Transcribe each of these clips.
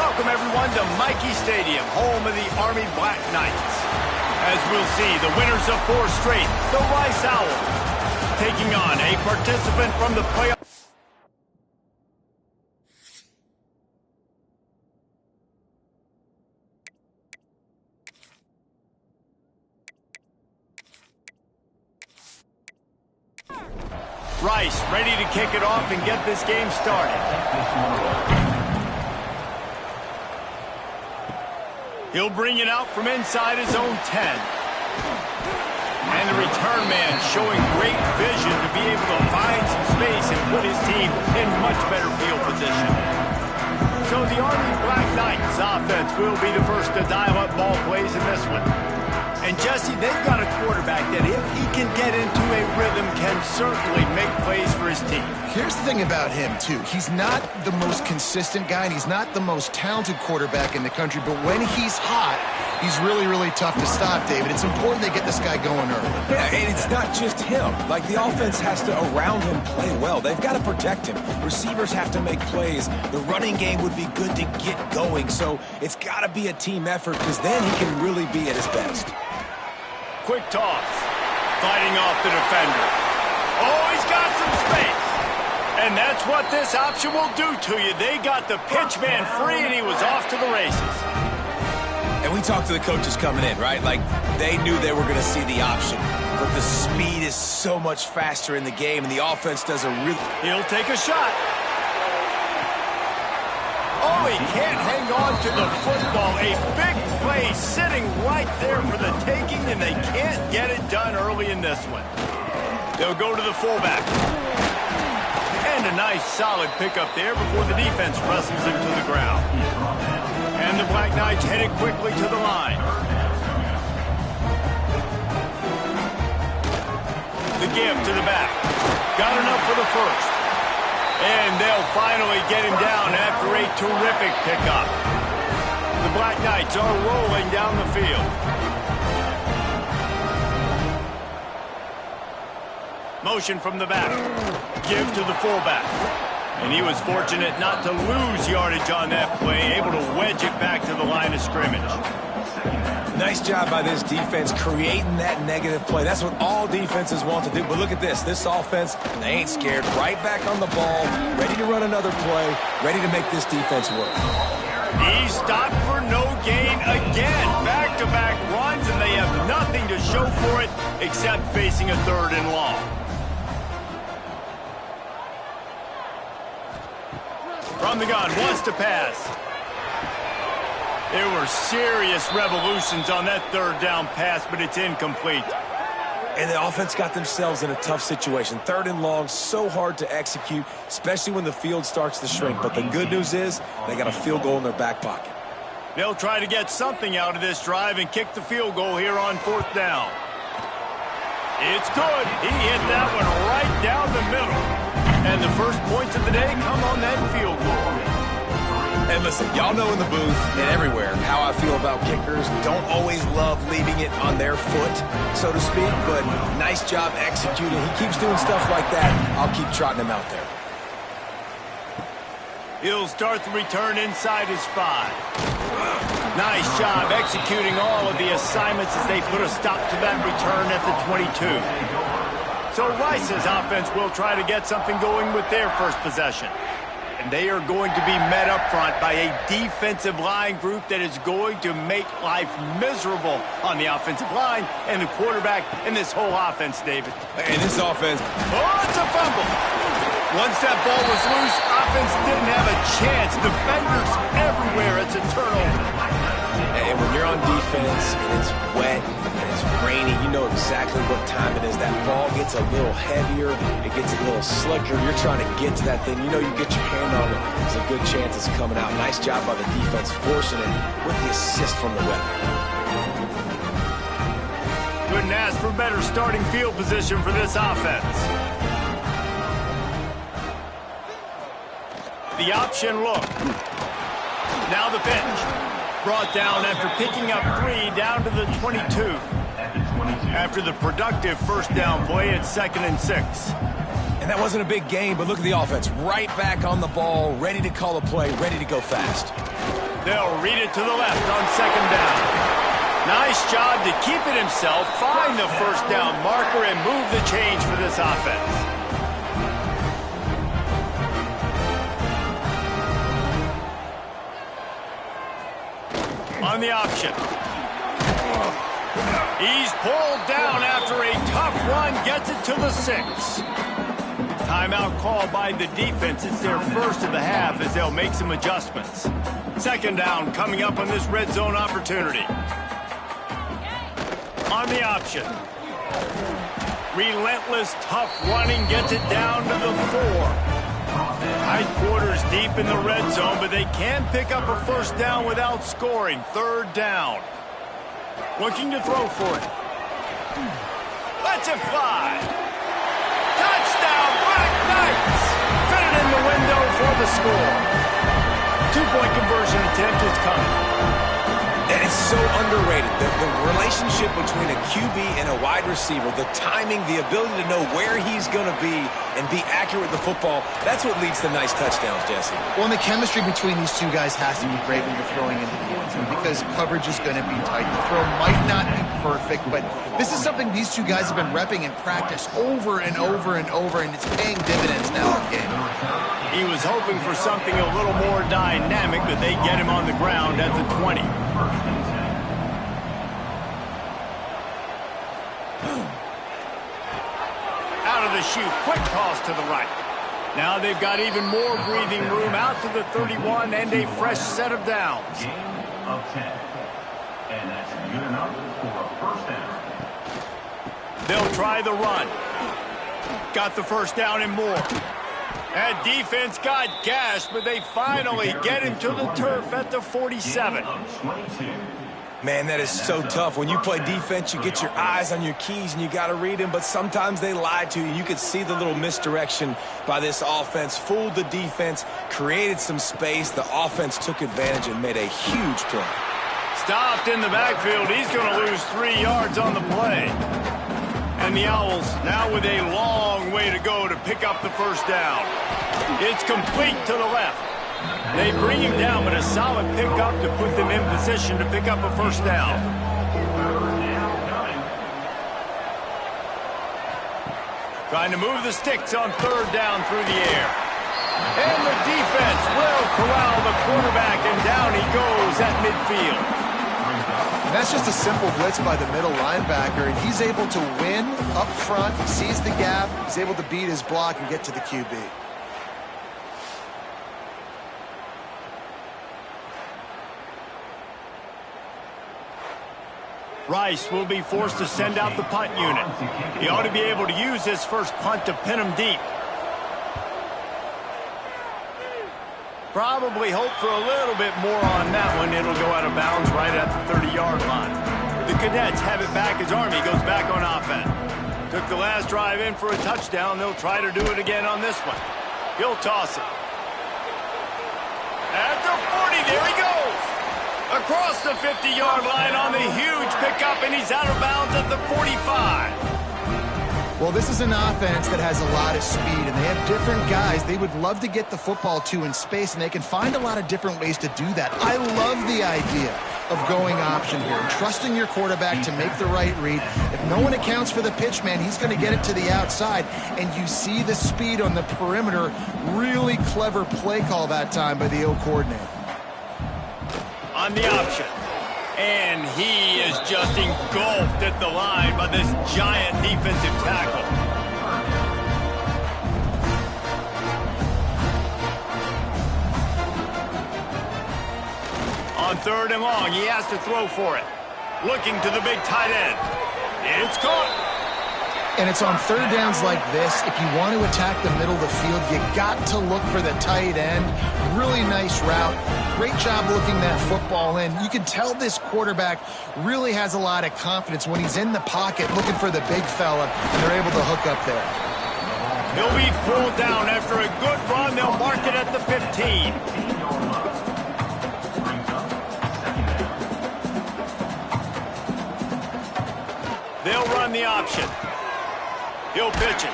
Welcome, everyone, to Michie Stadium, home of the Army Black Knights. As we'll see, the winners of 4 straight, the Rice Owls, taking on a participant from the playoff. Rice ready to kick it off and get this game started. He'll bring it out from inside his own 10. And the return man showing great vision to be able to find some space and put his team in much better field position. So the Army Black Knights offense will be the first to dial up ball plays in this one. And Jesse, they've got a quarterback that if he can get into a rhythm can certainly make plays for his team. Here's the thing about him, too. He's not the most consistent guy, and he's not the most talented quarterback in the country, but when he's hot, he's really, really tough to stop, David. It's important they get this guy going early. Yeah, and it's not just him. Like, the offense has to, around him, play well. They've got to protect him. Receivers have to make plays. The running game would be good to get going, so it's got to be a team effort, because then he can really be at his best. Quick toss. Fighting off the defender. Oh, he's got some space. And that's what this option will do to you. They got the pitch man free, and he was off to the races. And we talked to the coaches coming in, right? Like, they knew they were going to see the option. But the speed is so much faster in the game, and the offense does a really... He'll take a shot. Oh, he can't hang on to the football. A big play sitting right there for the taking, and they can't get it done early in this one. They'll go to the fullback. And a nice solid pickup there before the defense wrestles him to the ground. And the Black Knights headed quickly to the line. The give to the back. Got enough for the first. And they'll finally get him down after a terrific pickup. The Black Knights are rolling down the field. Motion from the back. Give to the fullback. And he was fortunate not to lose yardage on that play, able to wedge it back to the line of scrimmage. Nice job by this defense creating that negative play. That's what all defenses want to do. But look at this. This offense, they ain't scared. Right back on the ball, ready to run another play, ready to make this defense work. He stopped for no gain again. Back-to-back runs, and they have nothing to show for it except facing a 3rd and long. From the gun, wants to pass. There were serious revolutions on that 3rd down pass, but it's incomplete. And the offense got themselves in a tough situation. 3rd and long, so hard to execute, especially when the field starts to shrink. But the good news is they got a field goal in their back pocket. They'll try to get something out of this drive and kick the field goal here on 4th down. It's good. He hit that one right down the middle. And the first points of the day come on that field goal. And listen, y'all know in the booth and everywhere how I feel about kickers. Don't always love leaving it on their foot, so to speak, but nice job executing. He keeps doing stuff like that. I'll keep trotting him out there. He'll start the return inside his 5. Nice job executing all of the assignments as they put a stop to that return at the 22. So Rice's offense will try to get something going with their first possession. And they are going to be met up front by a defensive line group that is going to make life miserable on the offensive line and the quarterback in this whole offense, David. And this offense... Oh, it's a fumble. Once that ball was loose, offense didn't have a chance. Defenders everywhere. It's a turnover. And when you're on defense and it's wet and it's rainy, you know exactly what time it is. That ball gets a little heavier, it gets a little slicker. You're trying to get to that thing. You know you get your hand on it. There's a good chance it's coming out. Nice job by the defense forcing it with the assist from the weather. Couldn't ask for better starting field position for this offense. The option look. Now the pitch. Brought down after picking up 3 down to the 22. After the productive first down play, it's 2nd and 6. And that wasn't a big gain, but look at the offense. Right back on the ball, ready to call a play, ready to go fast. They'll read it to the left on second down. Nice job to keep it himself, find the first down marker, and move the change for this offense. On the option. He's pulled down after a tough run, gets it to the 6. Timeout called by the defense. It's their first of the half as they'll make some adjustments. Second down coming up on this red zone opportunity. On the option. Relentless, tough running, gets it down to the 4. Tight quarters deep in the red zone, but they can pick up a first down without scoring. Third down. Looking to throw for it. Lets it fly. Touchdown, Black Knights! Fit it in the window for the score. Two-point conversion attempt is coming. And it's so underrated. The relationship between a QB and a wide receiver, the timing, the ability to know where he's going to be and be accurate with the football, that's what leads to nice touchdowns, Jesse. Well, and the chemistry between these two guys has to be great when you're throwing into the end zone because coverage is going to be tight. The throw might not be perfect, but this is something these two guys have been repping in practice over and over and over, and it's paying dividends now in the game. He was hoping for something a little more dynamic, but they get him on the ground at the 20. Out of the chute, quick toss to the right. Now they've got even more breathing room out to the 31 and a fresh set of downs. Gain of 10. And that's good enough for a first down. They'll try the run. Got the first down and more. That defense got gashed, but they finally get him to the turf at the 47. Man, that is so tough. When you play defense, you get your eyes on your keys and you got to read them, but sometimes they lie to you. You could see the little misdirection by this offense, fooled the defense, created some space. The offense took advantage and made a huge play. Stopped in the backfield. He's going to lose 3 yards on the play. And the Owls now with a long way to go to pick up the first down. It's complete to the left. They bring him down, but a solid pickup to put them in position to pick up a first down. Trying to move the sticks on third down through the air. And the defense will corral the quarterback, and down he goes at midfield. And that's just a simple blitz by the middle linebacker, and he's able to win up front. He sees the gap. He's able to beat his block and get to the QB. Rice will be forced to send out the punt unit. He ought to be able to use his first punt to pin him deep. Probably hope for a little bit more on that one. It'll go out of bounds right at the 30-yard line. The Cadets have it back as Army goes back on offense. Took the last drive in for a touchdown. They'll try to do it again on this one. He'll toss it. At the 40, there he goes. Across the 50-yard line on the huge pickup, and he's out of bounds at the 45. Well, this is an offense that has a lot of speed, and they have different guys they would love to get the football to in space, and they can find a lot of different ways to do that. I love the idea of going option here and trusting your quarterback to make the right read. If no one accounts for the pitch, man, he's going to get it to the outside, and you see the speed on the perimeter. Really clever play call that time by the O coordinator. On the option. And he is just engulfed at the line by this giant defensive tackle. On third and long, he has to throw for it. Looking to the big tight end. It's caught. And it's on third downs like this. If you want to attack the middle of the field, you got to look for the tight end. Really nice route. Great job looking that football in. You can tell this quarterback really has a lot of confidence when he's in the pocket looking for the big fella, and they're able to hook up there. He'll be pulled down after a good run. They'll mark it at the 15. They'll run the option. He'll pitch it.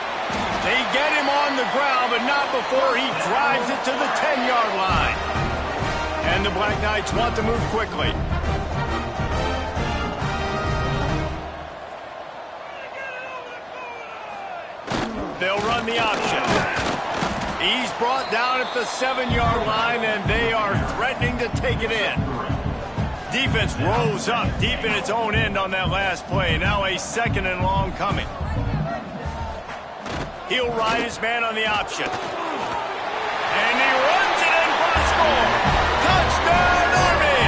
They get him on the ground, but not before he drives it to the 10-yard line. And the Black Knights want to move quickly. They'll run the option. He's brought down at the 7-yard line, and they are threatening to take it in. Defense rose up deep in its own end on that last play. Now a 2nd and long coming. He'll ride his man on the option. And he runs it in for the score. Touchdown, Army!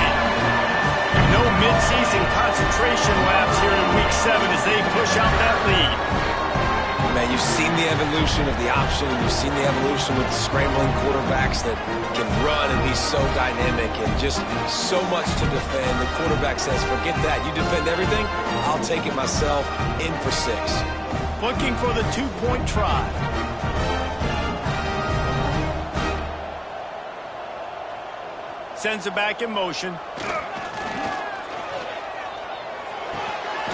No midseason concentration lapse here in Week 7 as they push out that lead. Man, you've seen the evolution of the option, and you've seen the evolution with scrambling quarterbacks that can run and be so dynamic and just so much to defend. The quarterback says, forget that. You defend everything, I'll take it myself. In for 6. Looking for the 2-point try. Sends it back in motion.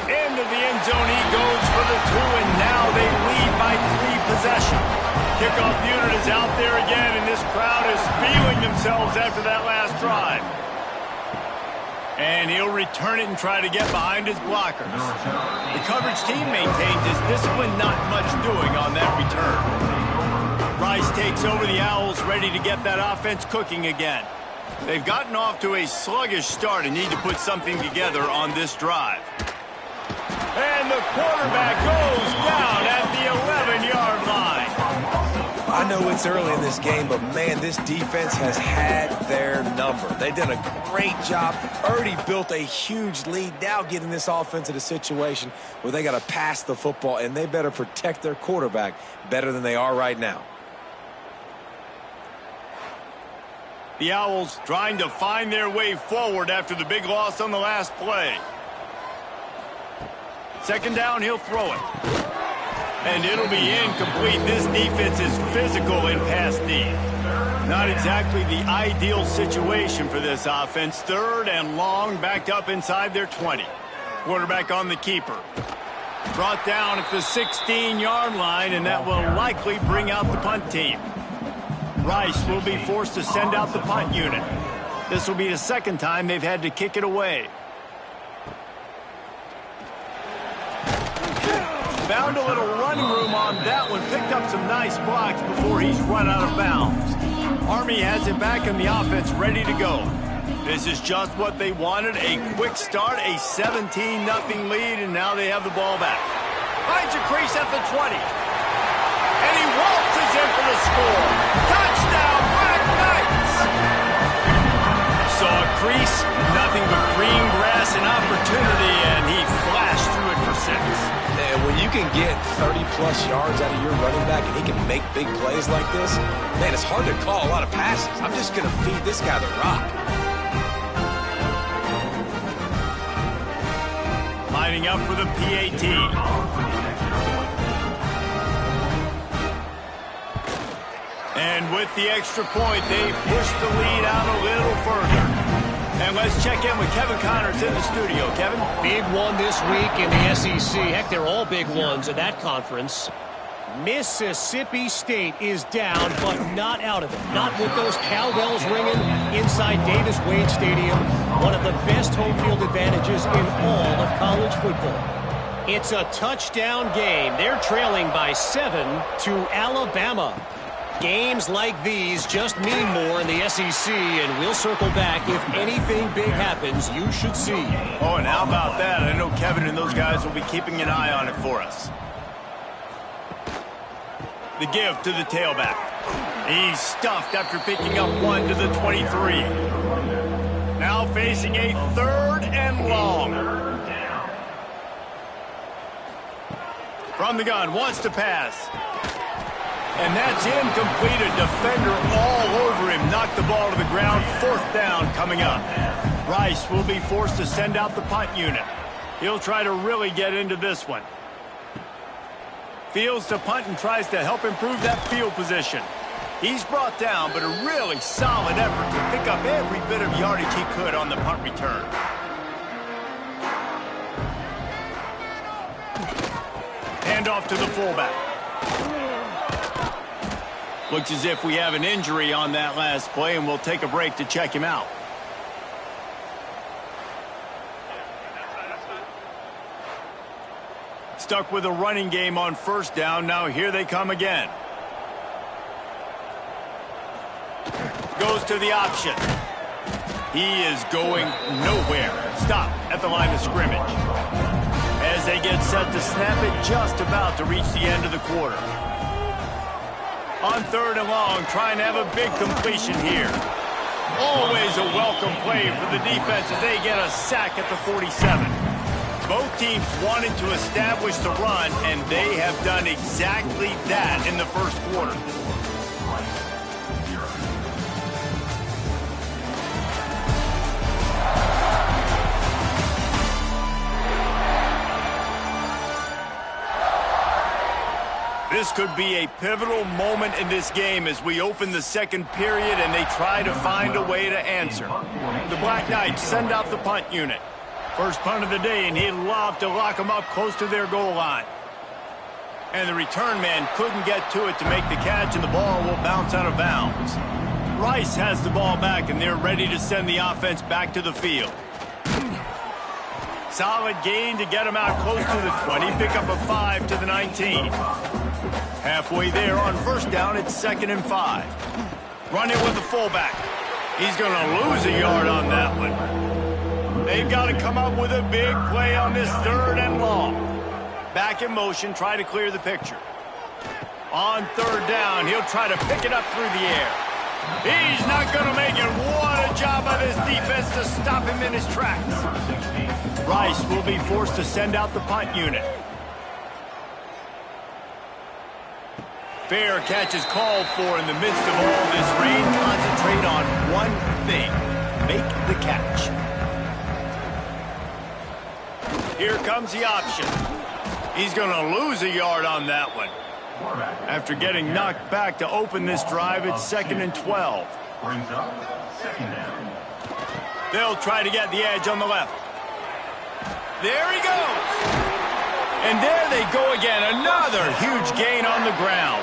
Into the end zone he goes for the 2, and now they lead by 3 possessions. Kickoff unit is out there again, and this crowd is feeling themselves after that last drive. And he'll return it and try to get behind his blockers. The coverage team maintains his discipline, not much doing on that return. Rice takes over the Owls, ready to get that offense cooking again. They've gotten off to a sluggish start and need to put something together on this drive. And the quarterback goes down at the 11-yard line. I know it's early in this game, but, man, this defense has had their number. They've done a great job, already built a huge lead, now getting this offense in a situation where they got to pass the football, and they better protect their quarterback better than they are right now. The Owls trying to find their way forward after the big loss on the last play. 2nd down, he'll throw it. And it'll be incomplete. This defense is physical in pass D. Not exactly the ideal situation for this offense. 3rd and long, backed up inside their 20. Quarterback on the keeper. Brought down at the 16-yard line, and that will likely bring out the punt team. Rice will be forced to send out the punt unit. This will be the 2nd time they've had to kick it away. Found a little running room on that one. Picked up some nice blocks before he's run out of bounds. Army has it back in the offense, ready to go. This is just what they wanted. A quick start, a 17-0 lead, and now they have the ball back. Finds a crease at the 20. And he waltzes in for the score. Touchdown, Black Knights! Saw a crease, nothing but green grass and opportunity, and he flashed through it for 6. And when you can get 30-plus yards out of your running back and he can make big plays like this, man, it's hard to call a lot of passes. I'm just going to feed this guy the rock. Lining up for the PAT. And with the extra point, they push the lead out a little further. And let's check in with Kevin Connors in the studio. Kevin? Big one this week in the SEC. Heck, they're all big ones in that conference. Mississippi State is down, but not out of it. Not with those cowbells ringing inside Davis-Wade Stadium, one of the best home field advantages in all of college football. It's a touchdown game. They're trailing by 7 to Alabama. Games like these just mean more in the SEC, and we'll circle back. If anything big happens, you should see. Oh, and how about that? I know Kevin and those guys will be keeping an eye on it for us. The give to the tailback. He's stuffed after picking up 1 to the 23. Now facing a 3rd and long. From the gun, wants to pass. And that's incomplete. A defender all over him. Knocked the ball to the ground. 4th down coming up. Rice will be forced to send out the punt unit. He'll try to really get into this one. Fields to punt and tries to help improve that field position. He's brought down, but a really solid effort to pick up every bit of yardage he could on the punt return. Hand off to the fullback. Looks as if we have an injury on that last play, and we'll take a break to check him out. Stuck with a running game on first down. Now here they come again. Goes to the option. He is going nowhere. Stop at the line of scrimmage. As they get set to snap it, just about to reach the end of the quarter. On 3rd and long, trying to have a big completion here. Always a welcome play for the defense as they get a sack at the 47. Both teams wanted to establish the run, and they have done exactly that in the first quarter. This could be a pivotal moment in this game as we open the second period and they try to find a way to answer. The Black Knights send out the punt unit. First punt of the day, and he'd love to lock them up close to their goal line. And the return man couldn't get to it to make the catch, and the ball will bounce out of bounds. Rice has the ball back, and they're ready to send the offense back to the field. Solid gain to get him out close to the 20. Pick up a 5 to the 19. Halfway there on first down, it's 2nd and 5. Run it with the fullback. He's going to lose a yard on that one. They've got to come up with a big play on this 3rd and long. Back in motion, try to clear the picture. On 3rd down, he'll try to pick it up through the air. He's not going to make it. What a job by this defense to stop him in his tracks. Rice will be forced to send out the punt unit. Fair catch is called for in the midst of all this rain. Concentrate on one thing. Make the catch. Here comes the option. He's going to lose a yard on that one. After getting knocked back to open this drive, it's 2nd and 12. Brings up 2nd down. They'll try to get the edge on the left. There he goes. And there they go again. Another huge gain on the ground.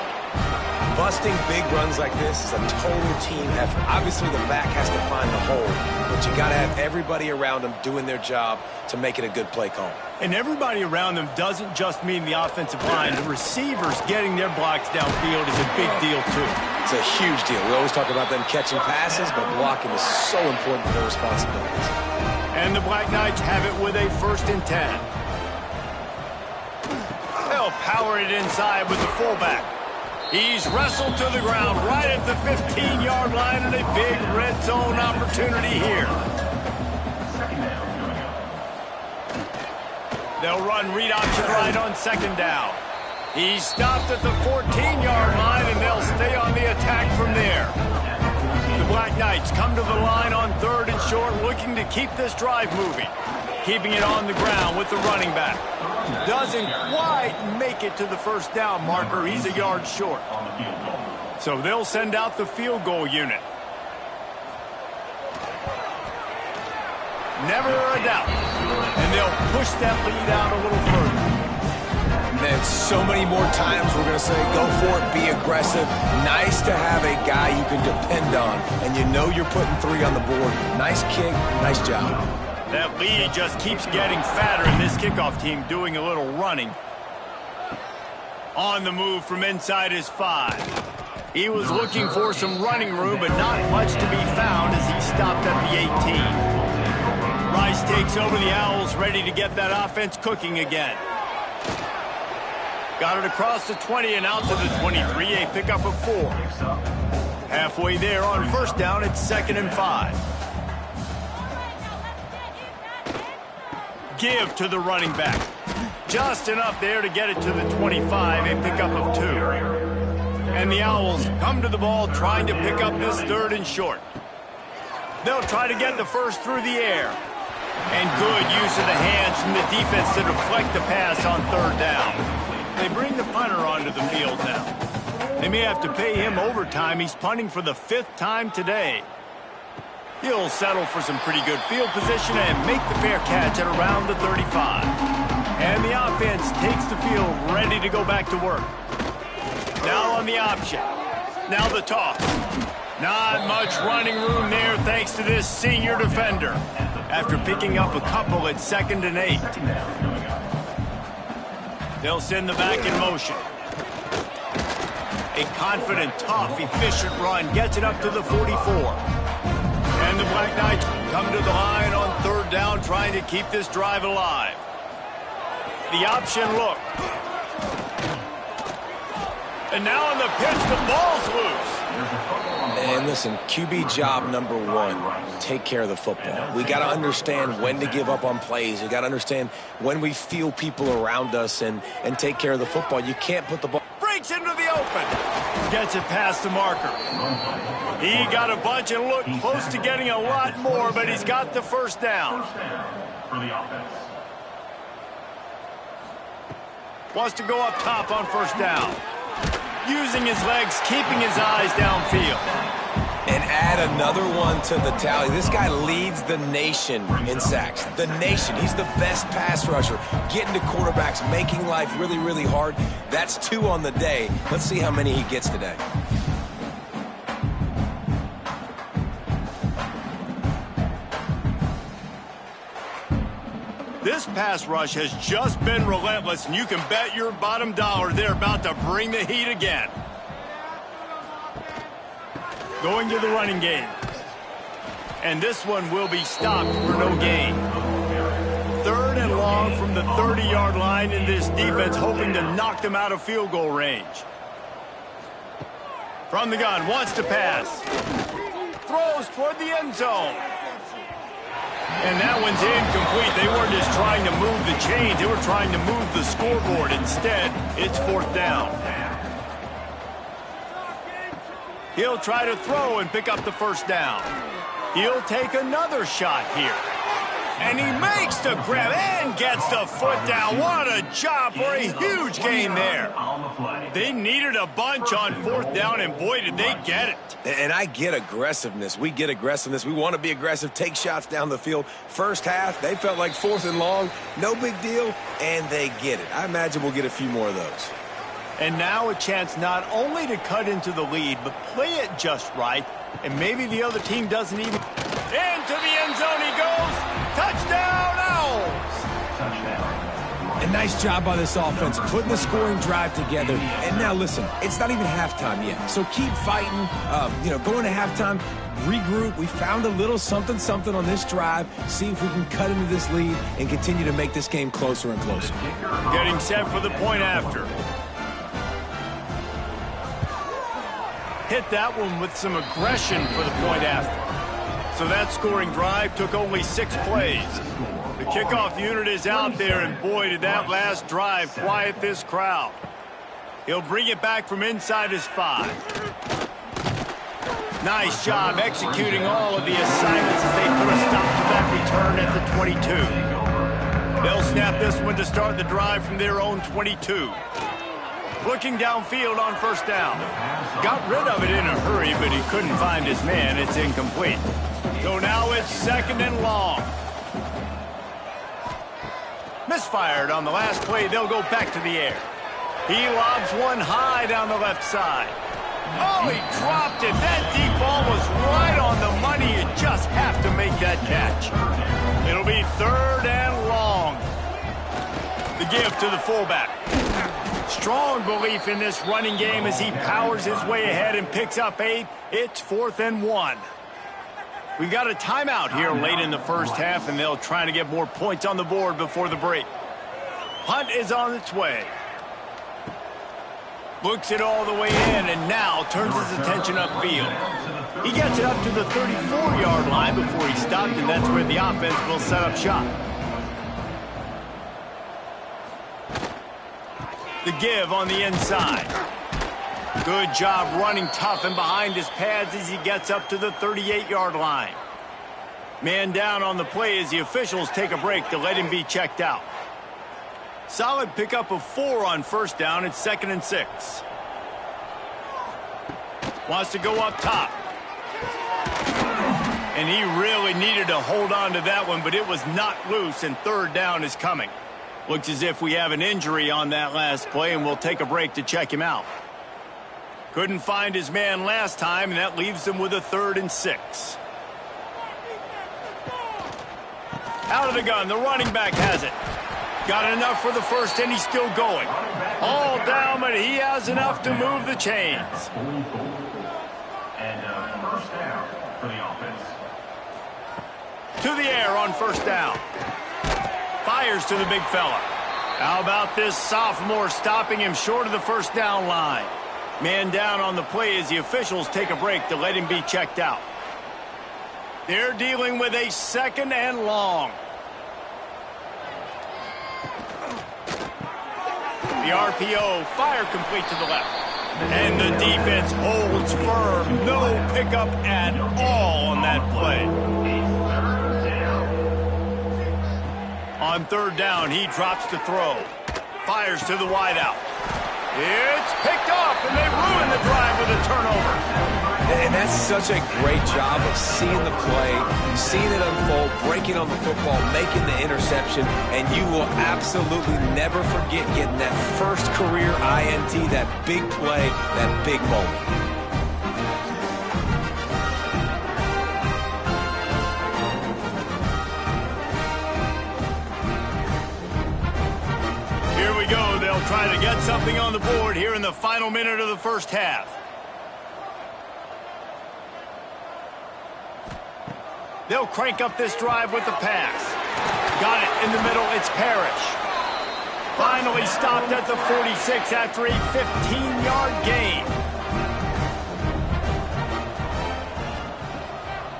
Busting big runs like this is a total team effort. Obviously, the back has to find the hole, but you got to have everybody around them doing their job to make it a good play call. And everybody around them doesn't just mean the offensive line. The receivers getting their blocks downfield is a big deal, too. It's a huge deal. We always talk about them catching passes, but blocking is so important for their responsibilities. And the Black Knights have it with a 1st and 10. They'll power it inside with the fullback. He's wrestled to the ground right at the 15-yard line, and a big red zone opportunity here. They'll run read option right on 2nd down. He's stopped at the 14-yard line, and they'll stay on the attack from there. The Black Knights come to the line on 3rd and short, looking to keep this drive moving. Keeping it on the ground with the running back. Doesn't quite make it to the 1st down marker. He's a yard short. So they'll send out the field goal unit. Never a doubt. And they'll push that lead out a little further. And then so many more times we're going to say, go for it, be aggressive. Nice to have a guy you can depend on. And you know you're putting 3 on the board. Nice kick, nice job. That lead just keeps getting fatter, and this kickoff team doing a little running. On the move from inside his 5. He was looking for some running room, but not much to be found as he stopped at the 18. Rice takes over the Owls, ready to get that offense cooking again. Got it across the 20 and out to the 23, a pickup of 4. Halfway there on 1st down, it's 2nd and 5. Give to the running back. Just enough there to get it to the 25, a pickup of 2. And the Owls come to the ball trying to pick up this 3rd and short. They'll try to get the first through the air. And good use of the hands from the defense to deflect the pass on 3rd down. They bring the punter onto the field now. They may have to pay him overtime. He's punting for the 5th time today. He'll settle for some pretty good field position and make the fair catch at around the 35. And the offense takes the field ready to go back to work. Now on the option. now the toss. Not much running room there thanks to this senior defender. After picking up a couple at 2nd and 8. They'll send the back in motion. A confident, tough, efficient run gets it up to the 44. And the Black Knights come to the line on 3rd down, trying to keep this drive alive. The option look. And now on the pitch, the ball's loose. And listen, QB job number 1, take care of the football. We got to understand when to give up on plays. We got to understand when we feel people around us and take care of the football. You can't put the ball. Breaks into the open. Gets it past the marker. He got a bunch and looked close to getting a lot more, but he's got the first down. For the offense. Wants to go up top on 1st down. Using his legs, keeping his eyes downfield. And add another one to the tally. This guy leads the nation in sacks. The nation. He's the best pass rusher. Getting to quarterbacks, making life really, really hard. That's 2 on the day. Let's see how many he gets today. This pass rush has just been relentless, and you can bet your bottom dollar they're about to bring the heat again. Going to the running game. And this one will be stopped for no gain. 3rd and long from the 30-yard line, in this defense hoping to knock them out of field goal range. From the gun, wants to pass. Throws toward the end zone. And that one's incomplete. They weren't just trying to move the chains. They were trying to move the scoreboard. Instead, it's 4th down. He'll try to throw and pick up the first down. He'll take another shot here. And he makes the grab and gets the foot down. What a job for a huge gain there. They needed a bunch on 4th down, and boy, did they get it. And I get aggressiveness. We get aggressiveness. We want to be aggressive, take shots down the field. First half, they felt like 4th and long. No big deal, and they get it. I imagine we'll get a few more of those. And now a chance not only to cut into the lead, but play it just right. And maybe the other team doesn't even... Into the end zone he goes. Touchdown, Owls! A nice job by this offense, putting the scoring drive together. And now, listen, it's not even halftime yet. So keep fighting, going to halftime, regroup. We found a little something on this drive. See if we can cut into this lead and continue to make this game closer and closer. Getting set for the point after. Hit that one with some aggression for the point after. So that scoring drive took only 6 plays. The kickoff unit is out there, and boy, did that last drive quiet this crowd. He'll bring it back from inside his 5. Nice job executing all of the assignments as they put a stop to that return at the 22. They'll snap this one to start the drive from their own 22. Looking downfield on 1st down. Got rid of it in a hurry, but he couldn't find his man. It's incomplete. So now it's 2nd and long. Misfired on the last play. They'll go back to the air. He lobs one high down the left side. Oh, he dropped it. That deep ball was right on the money. You just have to make that catch. It'll be 3rd and long. The give to the fullback. Strong belief in this running game as he powers his way ahead and picks up 8. It's 4th and 1. We got a timeout here late in the first half, and they'll try to get more points on the board before the break. Punt is on its way. Looks it all the way in, and now turns his attention upfield. He gets it up to the 34-yard line before he stopped, and that's where the offense will set up shop. The give on the inside. Good job running tough and behind his pads as he gets up to the 38-yard line. Man down on the play as the officials take a break to let him be checked out. Solid pickup of 4 on 1st down. It's 2nd and 6. Wants to go up top. And he really needed to hold on to that one, but it was not loose, and 3rd down is coming. Looks as if we have an injury on that last play, and we'll take a break to check him out. Couldn't find his man last time, and that leaves him with a 3rd and 6. Out of the gun, the running back has it. Got enough for the first, and he's still going. All down, but he has enough to move the chains. And first down for the offense. To the air on first down. Fires to the big fella. How about this sophomore stopping him short of the first down line? Man down on the play as the officials take a break to let him be checked out. They're dealing with a 2nd and long. The RPO, fire complete to the left. And the defense holds firm. No pickup at all on that play. On 3rd down, he drops to throw. Fires to the wideout. It's picked off, and they ruin the drive with a turnover. And that's such a great job of seeing the play, seeing it unfold, breaking on the football, making the interception, and you will absolutely never forget getting that first career INT, that big play, that big moment. Here we go. They'll try to get something on the board here in the final minute of the first half. They'll crank up this drive with the pass. Got it in the middle. It's Parrish. Finally stopped at the 46 after a 15-yard gain.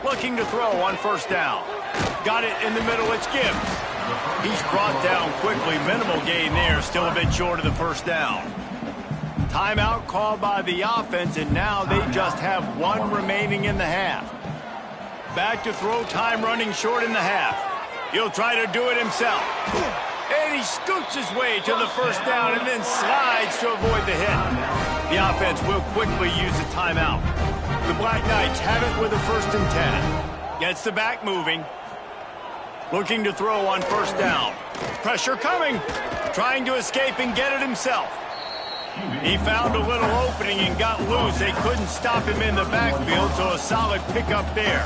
Looking to throw on first down. Got it in the middle. It's Gibbs. He's brought down quickly. Minimal gain there. Still a bit short of the first down. Timeout called by the offense, and now they just have 1 remaining in the half. Back to throw, time running short in the half. He'll try to do it himself. And he scoots his way to the first down and then slides to avoid the hit. The offense will quickly use a timeout. The Black Knights have it with a 1st and 10. Gets the back moving. Looking to throw on first down. Pressure coming. Trying to escape and get it himself. He found a little opening and got loose. They couldn't stop him in the backfield, so a solid pickup there.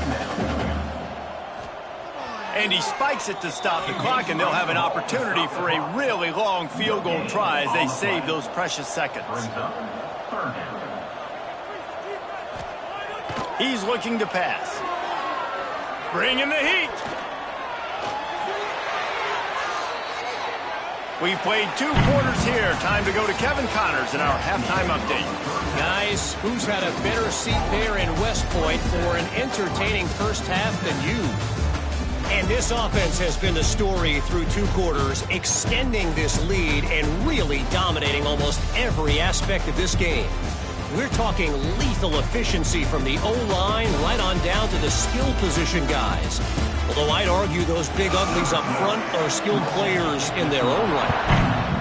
And he spikes it to stop the clock, and they'll have an opportunity for a really long field goal try as they save those precious seconds. He's looking to pass. Bringing the heat. We've played 2 quarters here. Time to go to Kevin Connors in our halftime update. Guys, who's had a better seat there in West Point for an entertaining first half than you? And this offense has been the story through 2 quarters, extending this lead and really dominating almost every aspect of this game. We're talking lethal efficiency from the O-line right on down to the skill position guys. Although I'd argue those big uglies up front are skilled players in their own right.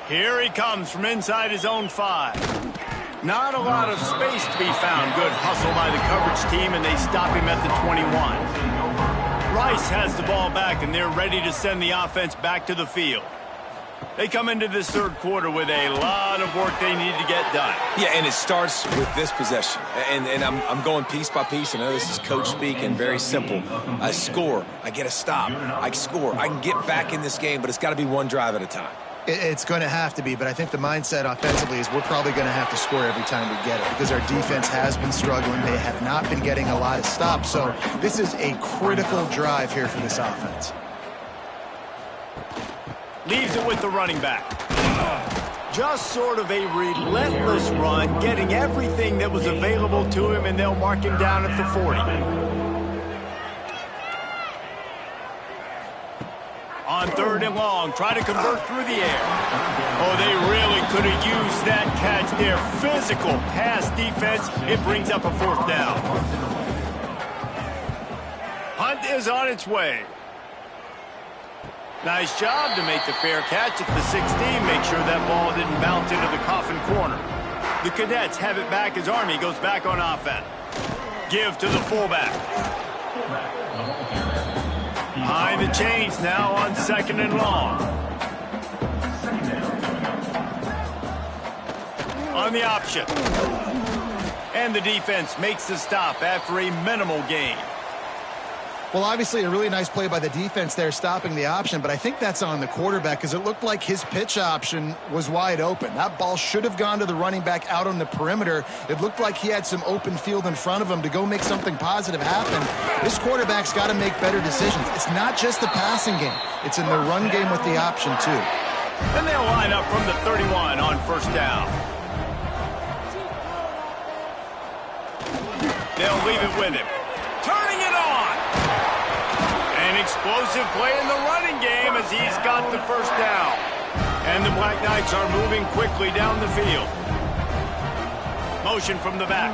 Here he comes from inside his own 5. Not a lot of space to be found. Good hustle by the coverage team, and they stop him at the 21. Rice has the ball back, and they're ready to send the offense back to the field. They come into this 3rd quarter with a lot of work they need to get done. Yeah, and it starts with this possession. And I'm going piece by piece. I know this is coach speaking, very simple. I score, I get a stop, I score. I can get back in this game, but it's got to be 1 drive at a time. It's going to have to be, but I think the mindset offensively is we're probably going to have to score every time we get it because our defense has been struggling. They have not been getting a lot of stops, so this is a critical drive here for this offense. Leaves it with the running back. Just sort of a relentless run, getting everything that was available to him, and they'll mark him down at the 40. On 3rd and long, try to convert through the air. Oh, they really could have used that catch there. Physical pass defense. It brings up a 4th down. Hunt is on its way. Nice job to make the fair catch at the 16. Make sure that ball didn't bounce into the coffin corner. The Cadets have it back as Army goes back on offense. Give to the fullback. Behind the chains now on 2nd and long. On the option. And the defense makes the stop after a minimal gain. Well, obviously a really nice play by the defense there stopping the option, but I think that's on the quarterback because it looked like his pitch option was wide open. That ball should have gone to the running back out on the perimeter. It looked like he had some open field in front of him to go make something positive happen. This quarterback's got to make better decisions. It's not just the passing game. It's in the run game with the option, too. And they'll line up from the 31 on first down. They'll leave it with him. Turning it on. An explosive play in the running game as he's got the first down. And the Black Knights are moving quickly down the field. Motion from the back.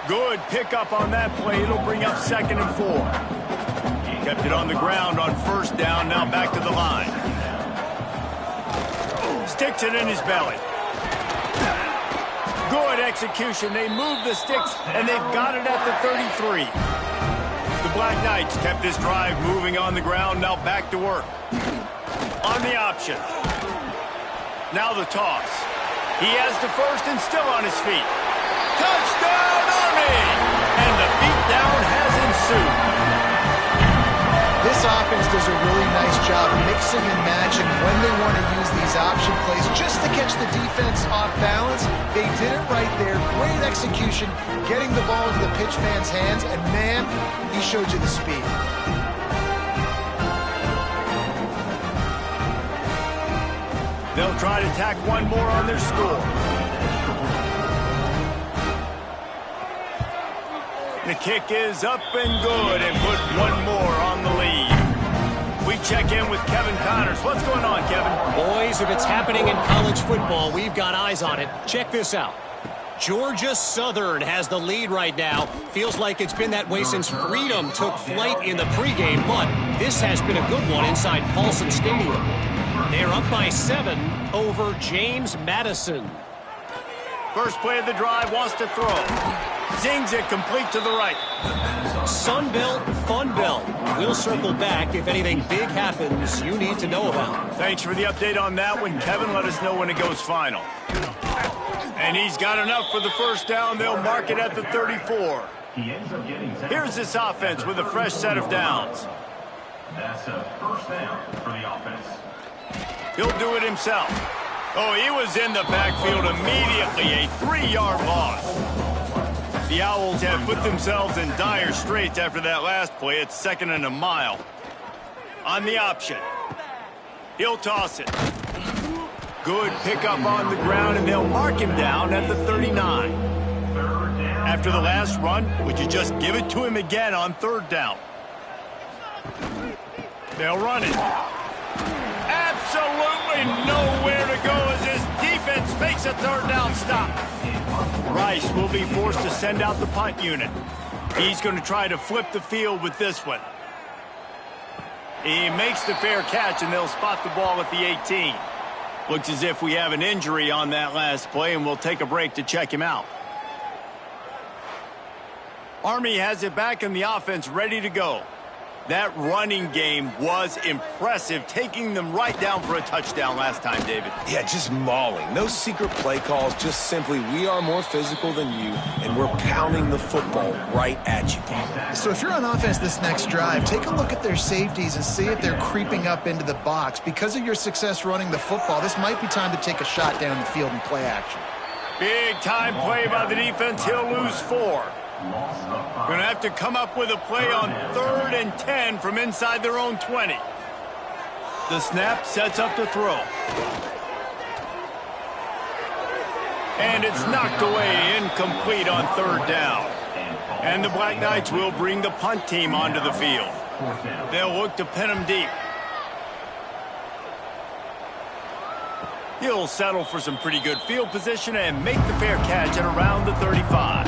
Good pickup on that play. It'll bring up 2nd and 4. Kept it on the ground on first down. Now back to the line. Sticks it in his belly. Good execution. They move the sticks, and they've got it at the 33. The Black Knights kept this drive moving on the ground. Now back to work. On the option. Now the toss. He has the first and still on his feet. Touchdown, Army! And the beatdown has ensued. This offense does a really nice job mixing and matching when they want to use these option plays just to catch the defense off balance. They did it right there. Great execution, getting the ball into the pitch man's hands, and man, he showed you the speed. They'll try to tack one more on their score. The kick is up and good and put one more on the lead. We check in with Kevin Connors. What's going on, Kevin? Boys, if it's happening in college football, we've got eyes on it. Check this out. Georgia Southern has the lead right now. Feels like it's been that way since Freedom took flight in the pregame, but this has been a good one inside Paulson Stadium. They're up by 7 over James Madison. First play of the drive, wants to throw. Zings it complete to the right. Sunbelt, Funbelt. We'll circle back if anything big happens you need to know about. Thanks for the update on that one, Kevin. Let us know when it goes final. And he's got enough for the first down. They'll mark it at the 34. Here's this offense with a fresh set of downs. That's a first down for the offense. He'll do it himself. Oh, he was in the backfield immediately. A 3-yard loss. The Owls have put themselves in dire straits after that last play. It's 2nd and a mile. On the option. He'll toss it. Good pickup on the ground, and they'll mark him down at the 39. After the last run, would you just give it to him again on 3rd down? They'll run it. Absolutely nowhere to go as this defense makes a 3rd down stop. Rice will be forced to send out the punt unit. He's going to try to flip the field with this one. He makes the fair catch, and they'll spot the ball at the 18. Looks as if we have an injury on that last play, and we'll take a break to check him out. Army has it back in the offense ready to go. That running game was impressive, taking them right down for a touchdown last time, David. Yeah, just mauling. No secret play calls, just simply we are more physical than you, and we're pounding the football right at you. So if you're on offense this next drive, take a look at their safeties and see if they're creeping up into the box. Because of your success running the football, this might be time to take a shot down the field and play action. Big time play by the defense. He'll lose 4. Going to have to come up with a play on 3rd and 10 from inside their own 20. The snap sets up the throw. And it's knocked away, incomplete on 3rd down. And the Black Knights will bring the punt team onto the field. They'll look to pin him deep. He'll settle for some pretty good field position and make the fair catch at around the 35.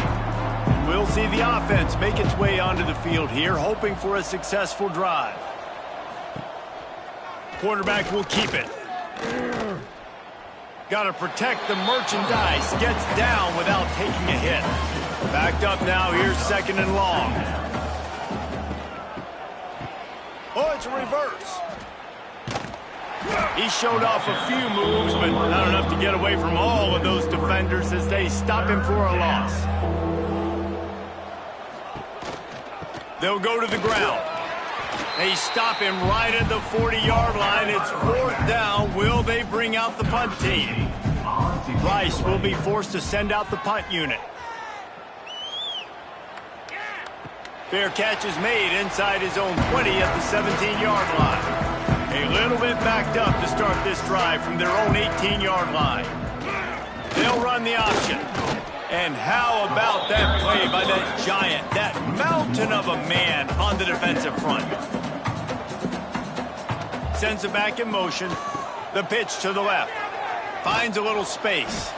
We'll see the offense make its way onto the field here, hoping for a successful drive. Quarterback will keep it. Got to protect the merchandise. Gets down without taking a hit. Backed up now. Here's 2nd and long. Oh, it's a reverse. He showed off a few moves, but not enough to get away from all of those defenders as they stop him for a loss. They'll go to the ground. They stop him right at the 40-yard line. It's 4th down. Will they bring out the punt team? Rice will be forced to send out the punt unit. Fair catch is made inside his own 20 at the 17-yard line. A little bit backed up to start this drive from their own 18-yard line. They'll run the option. And how about that play by that giant, that mountain of a man on the defensive front? Sends it back in motion. The pitch to the left. Finds a little space.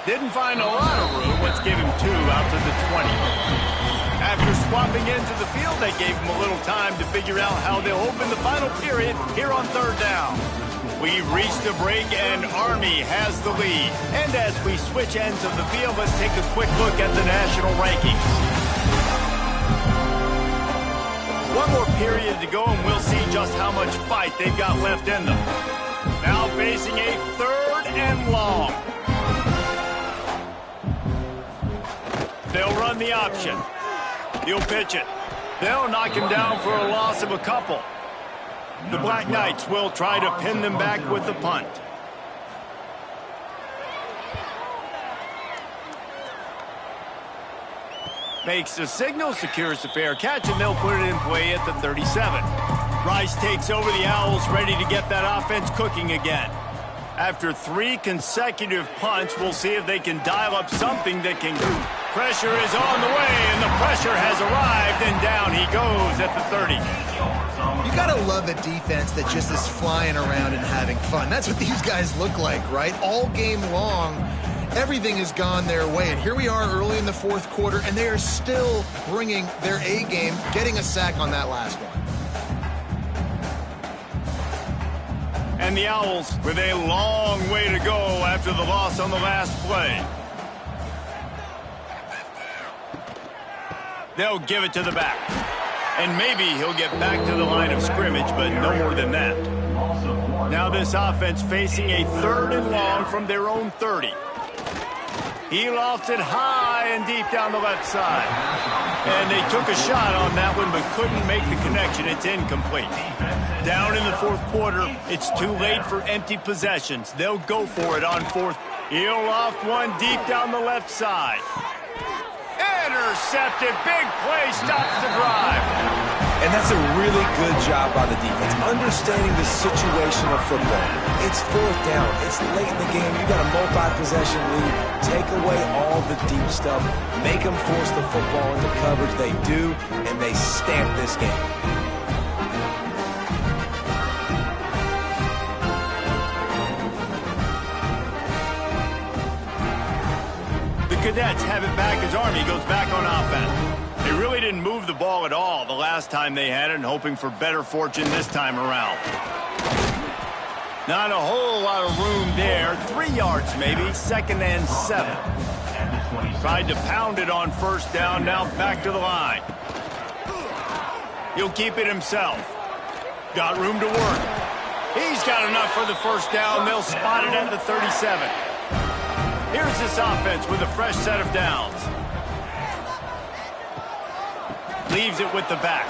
Didn't find a lot of room. Let's give him 2 out to the 20. After swapping into the field, they gave him a little time to figure out how they'll open the final period here on 3rd down. We've reached the break, and Army has the lead. And as we switch ends of the field, let's take a quick look at the national rankings. One more period to go, and we'll see just how much fight they've got left in them. Now facing a 3rd and long. They'll run the option. He'll pitch it. They'll knock him down for a loss of a couple. The Black Knights will try to pin them back with the punt. Makes the signal, secures the fair catch, and they'll put it in play at the 37. Rice takes over the Owls, ready to get that offense cooking again. After 3 consecutive punts, we'll see if they can dial up something that can... Pressure is on the way, and the pressure has arrived, and down he goes at the 30. You gotta love a defense that just is flying around and having fun. That's what these guys look like, right? All game long, everything has gone their way. And here we are early in the 4th quarter, and they are still bringing their A game, getting a sack on that last one. And the Owls with a long way to go after the loss on the last play. They'll give it to the back. And maybe he'll get back to the line of scrimmage, but no more than that. Now this offense facing a 3rd and long from their own 30. He lofts it high and deep down the left side. And they took a shot on that one, but couldn't make the connection. It's incomplete. Down in the 4th quarter, it's too late for empty possessions. They'll go for it on 4th. He'll loft one deep down the left side. Intercepted. Big play stops the drive. And that's a really good job by the defense, understanding the situation of football. It's 4th down. It's late in the game. You got a multi-possession lead. Take away all the deep stuff. Make them force the football into coverage. They do, and they stamp this game. Cadets have it back as Army goes back on offense. They really didn't move the ball at all the last time they had it, and hoping for better fortune this time around. Not a whole lot of room there. 3 yards maybe. 2nd and 7. Tried to pound it on 1st down. Now back to the line. He'll keep it himself. Got room to work. He's got enough for the 1st down. They'll spot it at the 37. Here's this offense with a fresh set of downs. Leaves it with the back.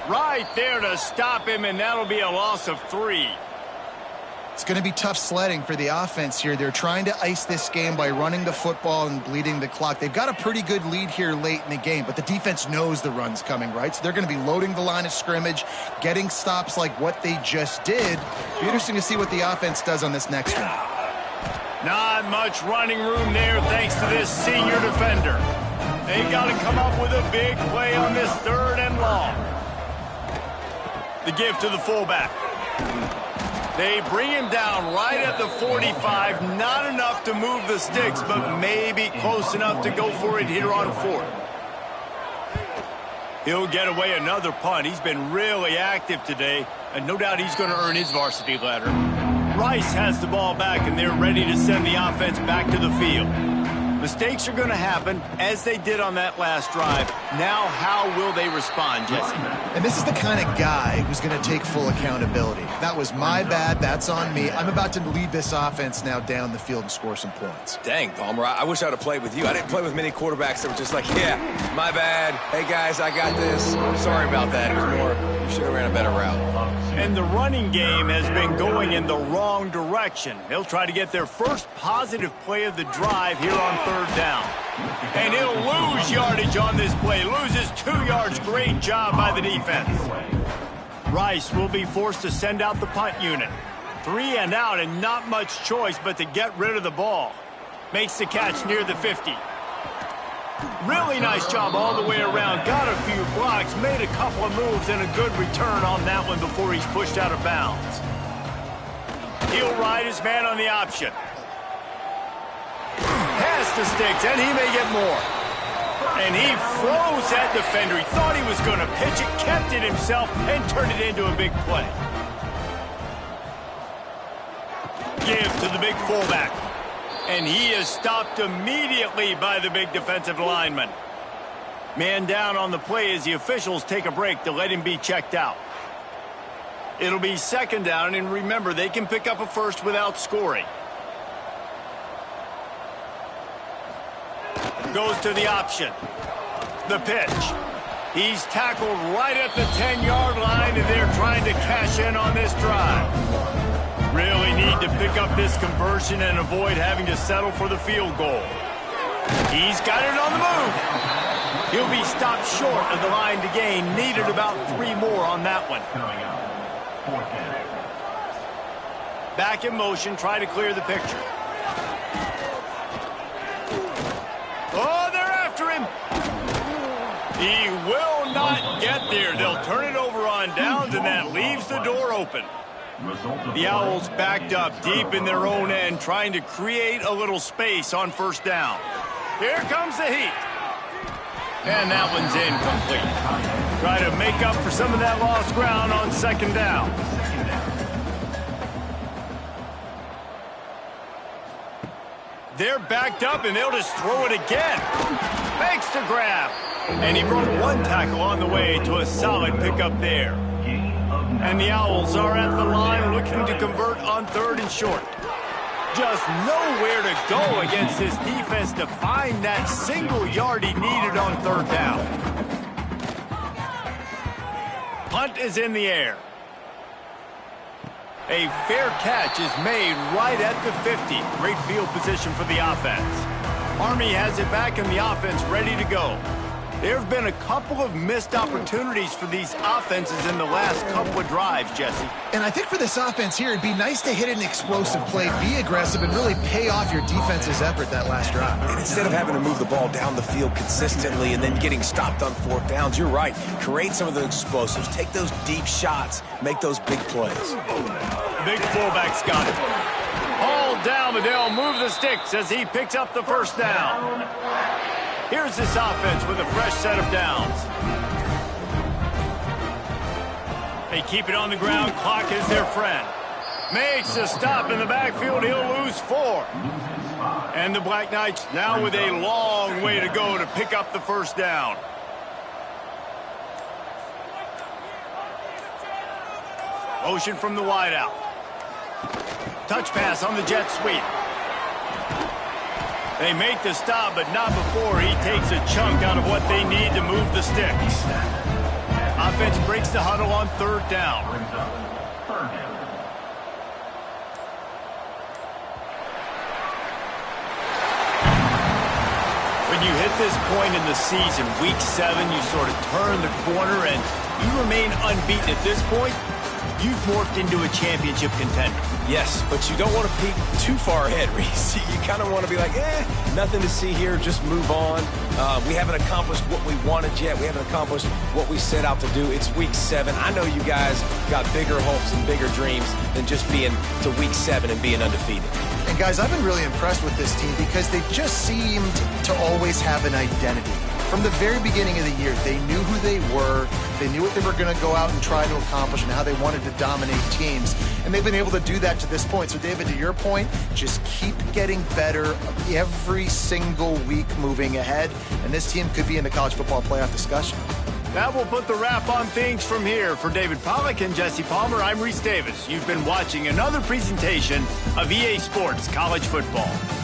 Right there to stop him, and that'll be a loss of 3. It's going to be tough sledding for the offense here. They're trying to ice this game by running the football and bleeding the clock. They've got a pretty good lead here late in the game, but the defense knows the run's coming, right? So they're going to be loading the line of scrimmage, getting stops like what they just did. It'll be interesting to see what the offense does on this next one. Not much running room there thanks to this senior defender. They got to come up with a big play on this 3rd and long. The give to the fullback. They bring him down right at the 45. Not enough to move the sticks, but maybe close enough to go for it here on 4th. He'll get away another punt. He's been really active today, and no doubt he's going to earn his varsity letter. Rice has the ball back, and they're ready to send the offense back to the field. Mistakes are going to happen, as they did on that last drive. Now, how will they respond, Jesse? And this is the kind of guy who's going to take full accountability. That was my bad. That's on me. I'm about to lead this offense now down the field and score some points. Dang, Palmer, I wish I would have played with you. I didn't play with many quarterbacks that were just like, yeah, my bad. Hey, guys, I got this. Sorry about that. It was more, you should have ran a better route. And the running game has been going in the wrong direction. They'll try to get their first positive play of the drive here on third down. And he'll lose yardage on this play. Loses 2 yards. Great job by the defense. Rice will be forced to send out the punt unit. 3 and out, and not much choice but to get rid of the ball. Makes the catch near the 50. Really nice job all the way around. Got a few blocks, made a couple of moves, and a good return on that one before he's pushed out of bounds. He'll ride his man on the option. Pass the sticks, and he may get more. And he froze that defender. He thought he was going to pitch it, kept it himself, and turned it into a big play. Give to the big fullback. And he is stopped immediately by the big defensive lineman. Man down on the play as the officials take a break to let him be checked out. It'll be second down, and remember, they can pick up a first without scoring. Goes to the option. The pitch. He's tackled right at the 10-yard line, and they're trying to cash in on this drive. Really need to pick up this conversion and avoid having to settle for the field goal. He's got it on the move. He'll be stopped short of the line to gain. Needed about 3 more on that one. Back in motion, try to clear the picture. Oh, they're after him. He will not get there. They'll turn it over on downs, and that leaves the door open. The Owls backed up deep in their own end, trying to create a little space on first down. Here comes the heat. And that one's incomplete. Try to make up for some of that lost ground on second down. They're backed up, and they'll just throw it again. Makes the grab. And he broke 1 tackle on the way to a solid pickup there. And the Owls are at the line looking to convert on 3rd and short. Just nowhere to go against this defense to find that single yard he needed on 3rd down. Punt is in the air. A fair catch is made right at the 50. Great field position for the offense. Army has it back in the offense ready to go. There have been a couple of missed opportunities for these offenses in the last couple of drives, Jesse. And I think for this offense here, it'd be nice to hit an explosive play, be aggressive, and really pay off your defense's effort that last drive. And instead of having to move the ball down the field consistently and then getting stopped on 4th downs, you're right. Create some of the explosives. Take those deep shots. Make those big plays. Big fullback's got it. All down, but they'll move the sticks as he picks up the first down. Here's this offense with a fresh set of downs. They keep it on the ground. Clock is their friend. Makes a stop in the backfield. He'll lose 4. And the Black Knights now with a long way to go to pick up the first down. Motion from the wideout. Touch pass on the jet sweep. They make the stop, but not before he takes a chunk out of what they need to move the sticks. Offense breaks the huddle on 3rd down. When you hit this point in the season, week 7, you sort of turn the corner and you remain unbeaten at this point. You've morphed into a championship contender. Yes, but you don't want to peek too far ahead, Reese. You kind of want to be like, nothing to see here, just move on. We haven't accomplished what we wanted yet. We haven't accomplished what we set out to do. It's week 7. I know you guys got bigger hopes and bigger dreams than just being to week 7 and being undefeated. And guys, I've been really impressed with this team because they just seemed to always have an identity. From the very beginning of the year, they knew who they were. They knew what they were going to go out and try to accomplish and how they wanted to dominate teams. And they've been able to do that to this point. So, David, to your point, just keep getting better every single week moving ahead. And this team could be in the college football playoff discussion. That will put the wrap on things from here. For David Pollack and Jesse Palmer, I'm Reese Davis. You've been watching another presentation of EA Sports College Football.